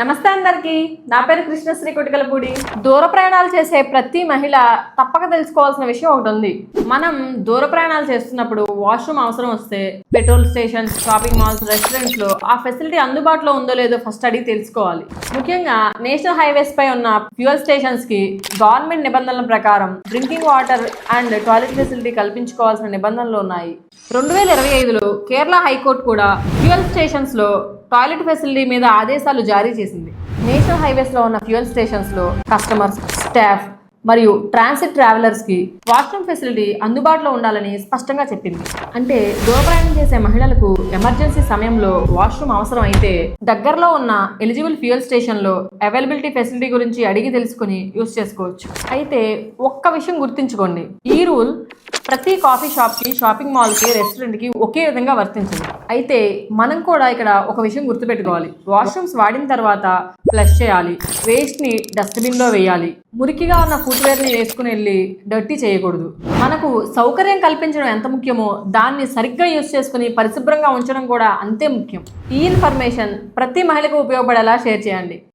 నమస్తే అందరికి. నా పేరు కృష్ణశ్రీ కొటికలపూడి. దూర ప్రయాణాలు చేసే ప్రతి మహిళ తప్పక తెలుసుకోవాల్సిన విషయం ఒకటి ఉంది. మనం దూర ప్రయాణాలు చేస్తున్నప్పుడు వాష్రూమ్ అవసరం వస్తే petrol stations, shopping malls, restaurants లో ఆ ఫెసిలిటీ అందుబాటులో ఉందో లేదో ఫస్ట్ అడిగి తెలుసుకోవాలి. ముఖ్యంగా నేషనల్ హైవేస్ పై ఉన్న ఫ్యూయల్ స్టేషన్స్ కి గవర్నమెంట్ నిబంధనల ప్రకారం drinking water and toilet facility కల్పించుకోవాల్సిన నిబంధనలు ఉన్నాయి. 2025లో కేరళ హైకోర్టు కూడా ఫ్యూయల్ స్టేషన్స్ లో టాయిలెట్ ఫెసిలిటీ మీద ఆదేశాలు జారీ చేసింది. నేషనల్ హైవేస్ లో ఉన్న ఫ్యూయల్ స్టేషన్స్ లో కస్టమర్స్, స్టాఫ్ మరియు ట్రాన్సిట్ ట్రావెలర్స్ కి వాష్రూమ్ ఫెసిలిటీ అందుబాటులో ఉండాలని స్పష్టంగా చెప్పింది. అంటే దూర ప్రయాణం చేసే మహిళలకు ఎమర్జెన్సీ సమయంలో వాష్రూమ్ అవసరం అయితే దగ్గరలో ఉన్న ఎలిజిబుల్ ఫ్యూయల్ స్టేషన్ లో అవైలబిలిటీ ఫెసిలిటీ గురించి అడిగి తెలుసుకుని యూజ్ చేసుకోవచ్చు. అయితే ఒక్క విషయం గుర్తుంచుకోండి, ఈ రూల్ ప్రతి కాఫీ షాప్కి, షాపింగ్ మాల్కి, రెస్టారెంట్కి ఒకే విధంగా వర్తించింది. అయితే మనం కూడా ఇక్కడ ఒక విషయం గుర్తుపెట్టుకోవాలి. వాష్రూమ్స్ వాడిన తర్వాత ఫ్లష్ చేయాలి, వేస్ట్ని డస్ట్బిన్లో వేయాలి, మురికిగా ఉన్న ఫుట్వేర్ని వేసుకుని వెళ్ళి డర్టీ చేయకూడదు. మనకు సౌకర్యం కల్పించడం ఎంత ముఖ్యమో దాన్ని సరిగ్గా యూజ్ చేసుకుని పరిశుభ్రంగా ఉంచడం కూడా అంతే ముఖ్యం. ఈ ఇన్ఫర్మేషన్ ప్రతి మహిళకు ఉపయోగపడేలా షేర్ చేయండి.